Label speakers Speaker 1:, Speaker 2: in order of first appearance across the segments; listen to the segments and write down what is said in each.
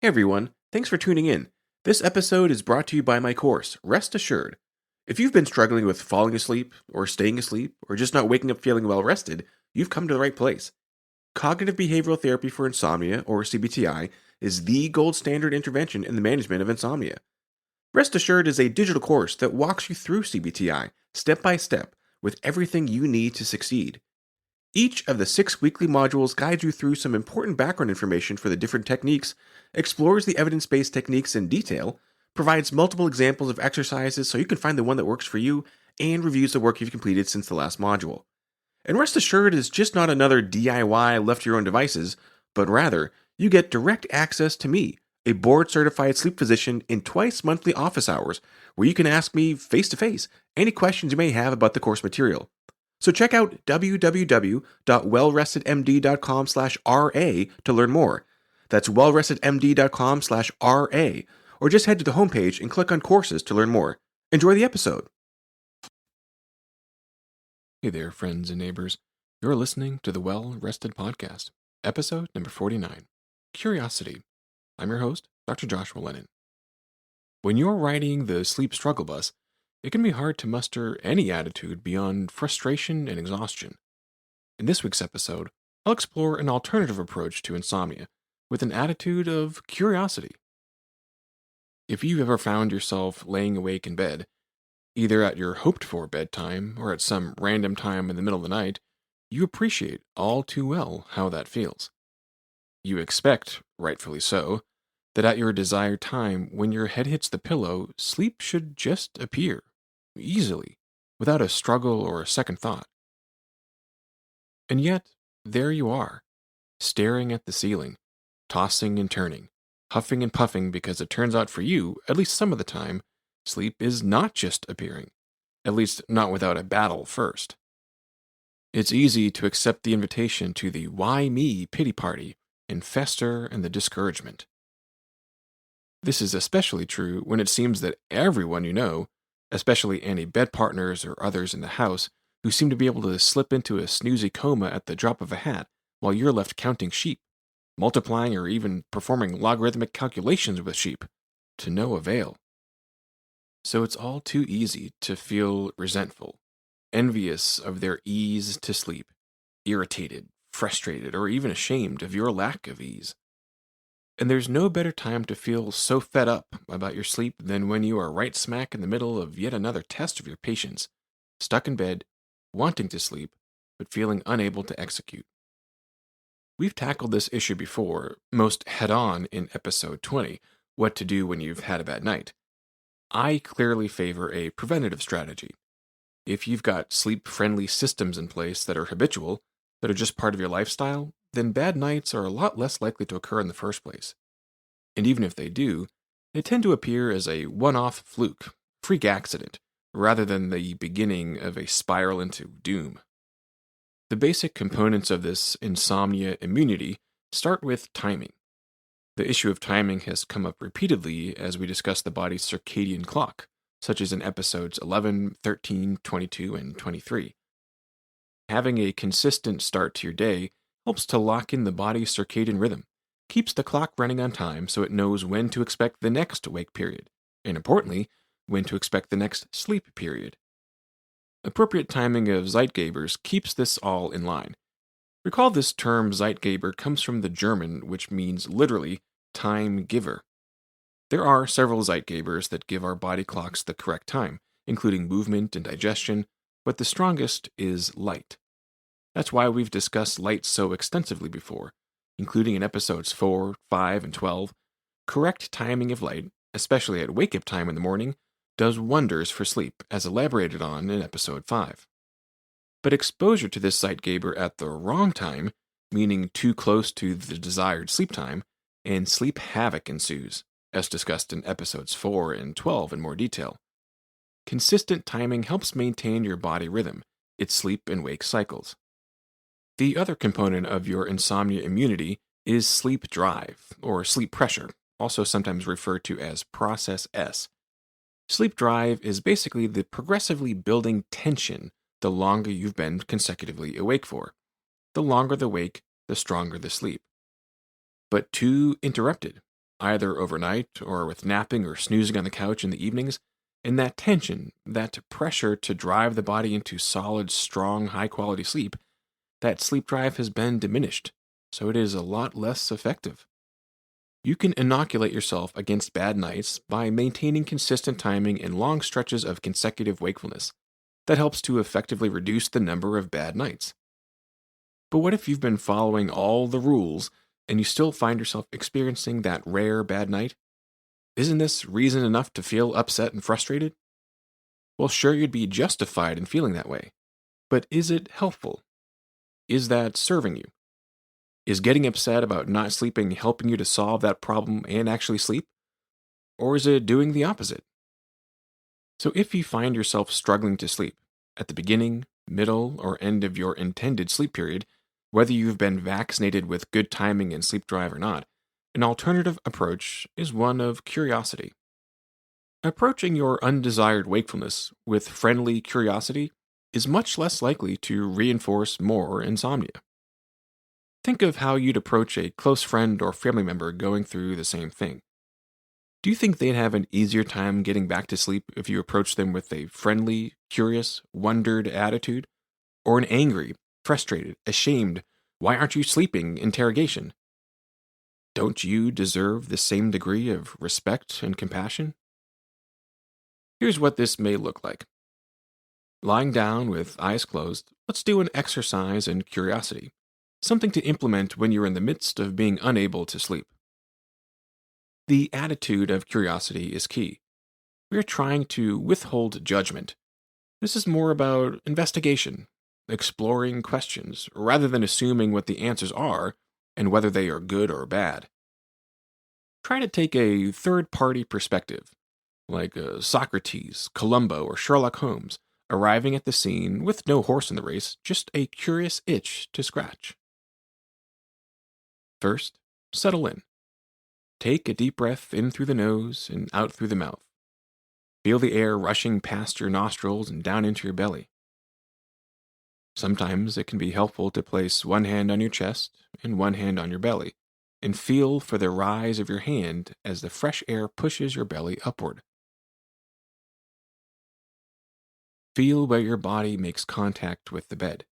Speaker 1: Hey everyone, thanks for tuning in. This episode is brought to you by my course, Rest Assured. If you've been struggling with falling asleep, or staying asleep, or just not waking up feeling well rested, you've come to the right place. Cognitive behavioral therapy for insomnia, or CBTI, is the gold standard intervention in the management of insomnia. Rest Assured is a digital course that walks you through CBTI, step by step, with everything you need to succeed. Each of the 6 weekly modules guides you through some important background information for the different techniques, explores the evidence based techniques in detail, provides multiple examples of exercises so you can find the one that works for you, and reviews the work you've completed since the last module. And Rest Assured is just not another DIY left to your own devices, but rather, you get direct access to me, a board certified sleep physician, in twice monthly office hours, where you can ask me face to face any questions you may have about the course material. So check out www.wellrestedmd.com/RA to learn more. That's wellrestedmd.com/RA, or just head to the homepage and click on courses to learn more. Enjoy the episode. Hey there, friends and neighbors. You're listening to the Well Rested Podcast, episode number 49, Curiosity. I'm your host, Dr. Joshua Lennon. When you're riding the sleep struggle bus, it can be hard to muster any attitude beyond frustration and exhaustion. In this week's episode, I'll explore an alternative approach to insomnia with an attitude of curiosity. If you've ever found yourself laying awake in bed, either at your hoped-for bedtime or at some random time in the middle of the night, you appreciate all too well how that feels. You expect, rightfully so, that at your desired time, when your head hits the pillow, sleep should just appear, easily, without a struggle or a second thought. And yet, there you are, staring at the ceiling, tossing and turning, huffing and puffing because it turns out for you, at least some of the time, sleep is not just appearing, at least not without a battle first. It's easy to accept the invitation to the why me pity party and fester in the discouragement. This is especially true when it seems that everyone you know, especially any bed partners or others in the house, who seem to be able to slip into a snoozy coma at the drop of a hat while you're left counting sheep, multiplying or even performing logarithmic calculations with sheep, to no avail. So it's all too easy to feel resentful, envious of their ease to sleep, irritated, frustrated, or even ashamed of your lack of ease. And there's no better time to feel so fed up about your sleep than when you are right smack in the middle of yet another test of your patience, stuck in bed, wanting to sleep, but feeling unable to execute. We've tackled this issue before, most head-on in episode 20, What to Do When You've Had a Bad Night. I clearly favor a preventative strategy. If you've got sleep-friendly systems in place that are habitual, that are just part of your lifestyle, then bad nights are a lot less likely to occur in the first place. And even if they do, they tend to appear as a one-off fluke, freak accident, rather than the beginning of a spiral into doom. The basic components of this insomnia immunity start with timing. The issue of timing has come up repeatedly as we discuss the body's circadian clock, such as in episodes 11, 13, 22, and 23. Having a consistent start to your day helps to lock in the body's circadian rhythm, keeps the clock running on time so it knows when to expect the next wake period, and importantly, when to expect the next sleep period. Appropriate timing of Zeitgebers keeps this all in line. Recall this term Zeitgeber comes from the German, which means literally time giver. There are several Zeitgebers that give our body clocks the correct time, including movement and digestion, but the strongest is light. That's why we've discussed light so extensively before, including in episodes 4, 5, and 12. Correct timing of light, especially at wake-up time in the morning, does wonders for sleep, as elaborated on in episode 5. But exposure to this Zeitgeber at the wrong time, meaning too close to the desired sleep time, and sleep havoc ensues, as discussed in episodes 4 and 12 in more detail. Consistent timing helps maintain your body rhythm, its sleep and wake cycles. The other component of your insomnia immunity is sleep drive, or sleep pressure, also sometimes referred to as process S. Sleep drive is basically the progressively building tension the longer you've been consecutively awake for. The longer the wake, the stronger the sleep. But too interrupted, either overnight or with napping or snoozing on the couch in the evenings, and that tension, that pressure to drive the body into solid, strong, high quality sleep, that sleep drive has been diminished, so it is a lot less effective. You can inoculate yourself against bad nights by maintaining consistent timing and long stretches of consecutive wakefulness. That helps to effectively reduce the number of bad nights. But what if you've been following all the rules and you still find yourself experiencing that rare bad night? Isn't this reason enough to feel upset and frustrated? Well, sure, you'd be justified in feeling that way. But is it helpful? Is that serving you? Is getting upset about not sleeping helping you to solve that problem and actually sleep? Or is it doing the opposite? So if you find yourself struggling to sleep at the beginning, middle, or end of your intended sleep period, whether you've been vaccinated with good timing and sleep drive or not, an alternative approach is one of curiosity. Approaching your undesired wakefulness with friendly curiosity is much less likely to reinforce more insomnia. Think of how you'd approach a close friend or family member going through the same thing. Do you think they'd have an easier time getting back to sleep if you approached them with a friendly, curious, wondered attitude? Or an angry, frustrated, ashamed, why aren't you sleeping interrogation? Don't you deserve the same degree of respect and compassion? Here's what this may look like. Lying down with eyes closed, let's do an exercise in curiosity, something to implement when you're in the midst of being unable to sleep. The attitude of curiosity is key. We are trying to withhold judgment. This is more about investigation, exploring questions, rather than assuming what the answers are and whether they are good or bad. Try to take a third-party perspective, like Socrates, Columbo, or Sherlock Holmes, arriving at the scene with no horse in the race, just a curious itch to scratch. First, settle in. Take a deep breath in through the nose and out through the mouth. Feel the air rushing past your nostrils and down into your belly. Sometimes it can be helpful to place one hand on your chest and one hand on your belly, and feel for the rise of your hand as the fresh air pushes your belly upward. Feel where your body makes contact with the bed.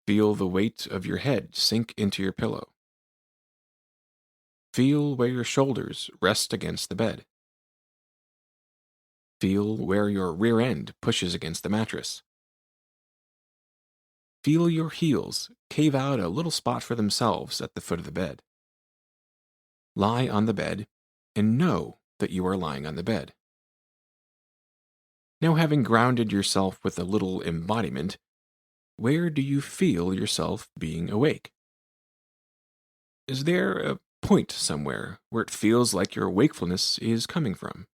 Speaker 1: Feel the weight of your head sink into your pillow. Feel where your shoulders rest against the bed. Feel where your rear end pushes against the mattress. Feel your heels cave out a little spot for themselves at the foot of the bed. Lie on the bed and know that you are lying on the bed. Now, having grounded yourself with a little embodiment, where do you feel yourself being awake? Is there a point somewhere where it feels like your wakefulness is coming from?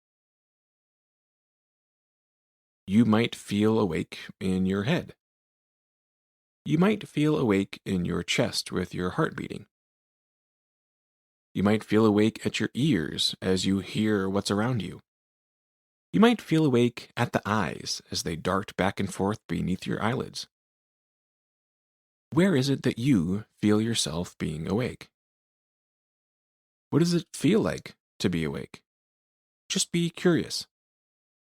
Speaker 1: You might feel awake in your head. You might feel awake in your chest with your heart beating. You might feel awake at your ears as you hear what's around you. You might feel awake at the eyes as they dart back and forth beneath your eyelids. Where is it that you feel yourself being awake? What does it feel like to be awake? Just be curious.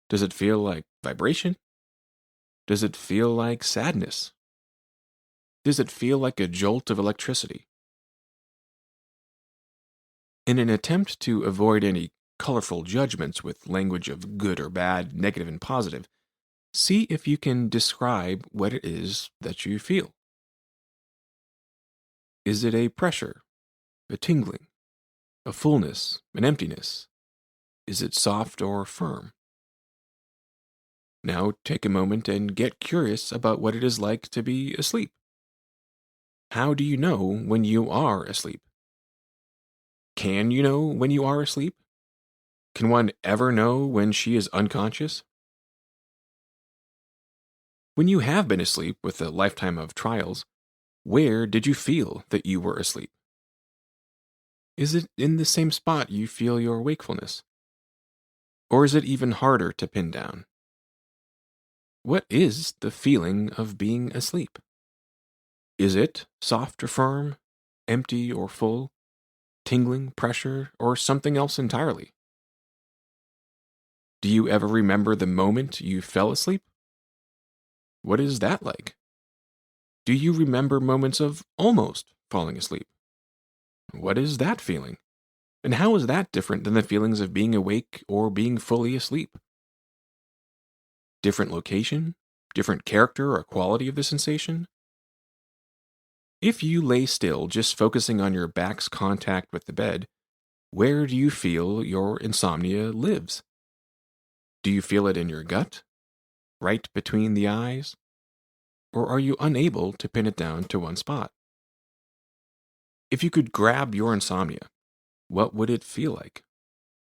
Speaker 1: Does it feel like vibration? Does it feel like sadness? Does it feel like a jolt of electricity? In an attempt to avoid any colorful judgments with language of good or bad, negative and positive, see if you can describe what it is that you feel. Is it a pressure, a tingling, a fullness, an emptiness? Is it soft or firm? Now take a moment and get curious about what it is like to be asleep. How do you know when you are asleep? Can you know when you are asleep? Can one ever know when she is unconscious? When you have been asleep with a lifetime of trials, where did you feel that you were asleep? Is it in the same spot you feel your wakefulness? Or is it even harder to pin down? What is the feeling of being asleep? Is it soft or firm, empty or full? tingling, pressure, or something else entirely? Do you ever remember the moment you fell asleep? What is that like? Do you remember moments of almost falling asleep? What is that feeling? And how is that different than the feelings of being awake or being fully asleep? Different location? Different character or quality of the sensation? If you lay still, just focusing on your back's contact with the bed, where do you feel your insomnia lives? Do you feel it in your gut? Right between the eyes? Or are you unable to pin it down to one spot? If you could grab your insomnia, what would it feel like?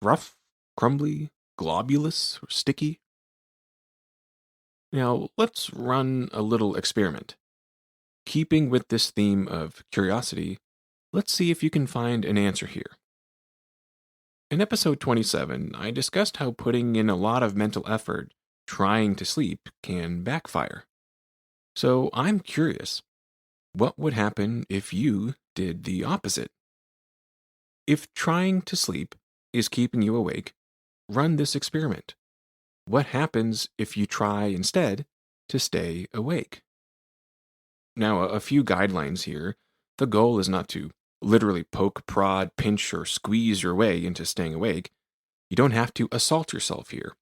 Speaker 1: Rough, crumbly, globulous, or sticky? Now, let's run a little experiment. Keeping with this theme of curiosity, let's see if you can find an answer here. In episode 27, I discussed how putting in a lot of mental effort trying to sleep can backfire. So I'm curious, what would happen if you did the opposite? If trying to sleep is keeping you awake, run this experiment. What happens if you try instead to stay awake? Now, a few guidelines here. The goal is not to literally poke, prod, pinch, or squeeze your way into staying awake. You don't have to assault yourself here.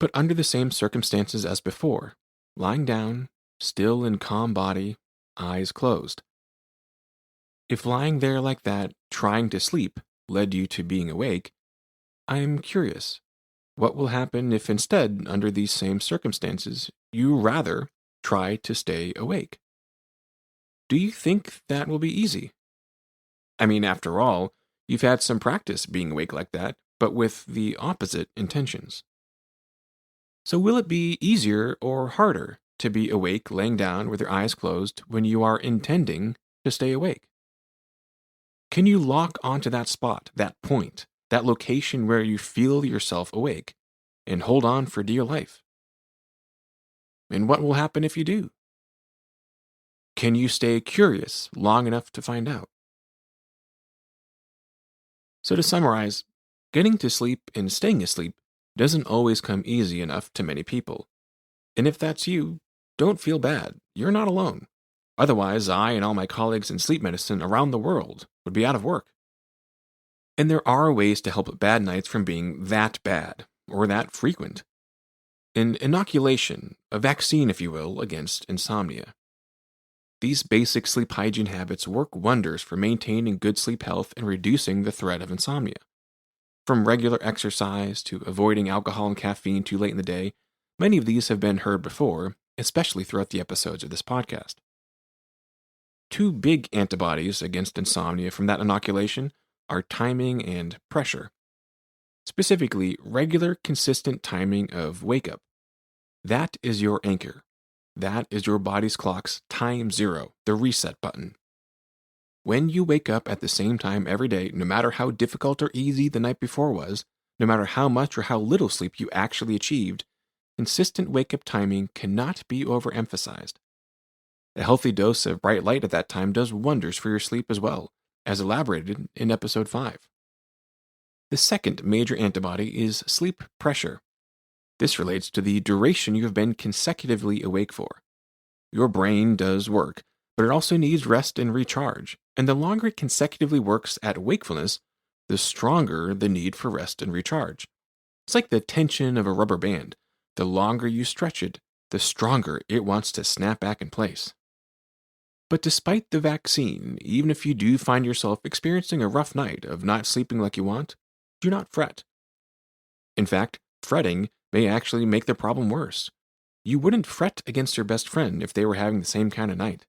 Speaker 1: But under the same circumstances as before, lying down, still and calm body, eyes closed. If lying there like that, trying to sleep, led you to being awake, I am curious. What will happen if instead, under these same circumstances, you rather try to stay awake? Do you think that will be easy? I mean, after all, you've had some practice being awake like that, but with the opposite intentions. So will it be easier or harder to be awake laying down with your eyes closed when you are intending to stay awake? Can you lock onto that spot, that point, that location where you feel yourself awake, and hold on for dear life? And what will happen if you do? Can you stay curious long enough to find out? So to summarize, getting to sleep and staying asleep doesn't always come easy enough to many people. And if that's you, don't feel bad. You're not alone. Otherwise, I and all my colleagues in sleep medicine around the world would be out of work. And there are ways to help bad nights from being that bad or that frequent. An inoculation, a vaccine, if you will, against insomnia. These basic sleep hygiene habits work wonders for maintaining good sleep health and reducing the threat of insomnia. From regular exercise to avoiding alcohol and caffeine too late in the day, many of these have been heard before, especially throughout the episodes of this podcast. Two big antibodies against insomnia from that inoculation are timing and pressure. Specifically, regular, consistent timing of wake up. That is your anchor. That is your body's clock's time zero, the reset button. When you wake up at the same time every day, no matter how difficult or easy the night before was, no matter how much or how little sleep you actually achieved, consistent wake-up timing cannot be overemphasized. A healthy dose of bright light at that time does wonders for your sleep as well, as elaborated in episode 5. The second major antibody is sleep pressure. This relates to the duration you have been consecutively awake for. Your brain does work, but it also needs rest and recharge, and the longer it consecutively works at wakefulness, the stronger the need for rest and recharge. It's like the tension of a rubber band. The longer you stretch it, the stronger it wants to snap back in place. But despite the vaccine, even if you do find yourself experiencing a rough night of not sleeping like you want, do not fret. In fact, fretting may actually make the problem worse. You wouldn't fret against your best friend if they were having the same kind of night.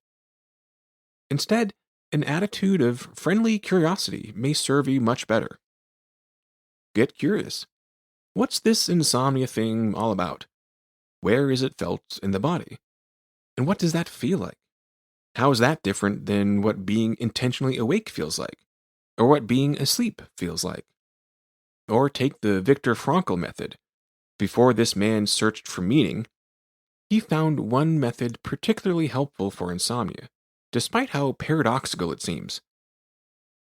Speaker 1: Instead, an attitude of friendly curiosity may serve you much better. Get curious. What's this insomnia thing all about? Where is it felt in the body? And what does that feel like? How is that different than what being intentionally awake feels like? Or what being asleep feels like? Or take the Viktor Frankl method. Before this man searched for meaning, he found one method particularly helpful for insomnia, despite how paradoxical it seems.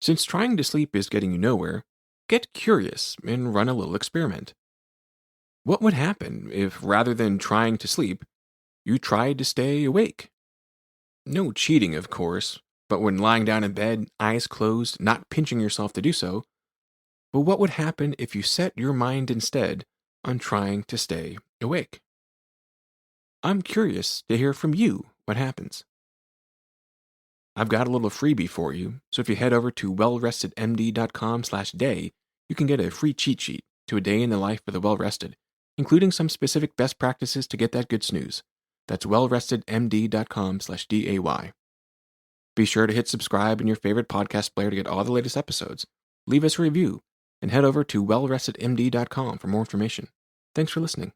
Speaker 1: Since trying to sleep is getting you nowhere, get curious and run a little experiment. What would happen if, rather than trying to sleep, you tried to stay awake? No cheating, of course, but when lying down in bed, eyes closed, not pinching yourself to do so. But what would happen if you set your mind instead on trying to stay awake? I'm curious to hear from you what happens. I've got a little freebie for you, so if you head over to wellrestedmd.com/day, you can get a free cheat sheet to a day in the life of the well-rested, including some specific best practices to get that good snooze. That's wellrestedmd.com/day. Be sure to hit subscribe in your favorite podcast player to get all the latest episodes. Leave us a review, and head over to wellrestedmd.com for more information. Thanks for listening.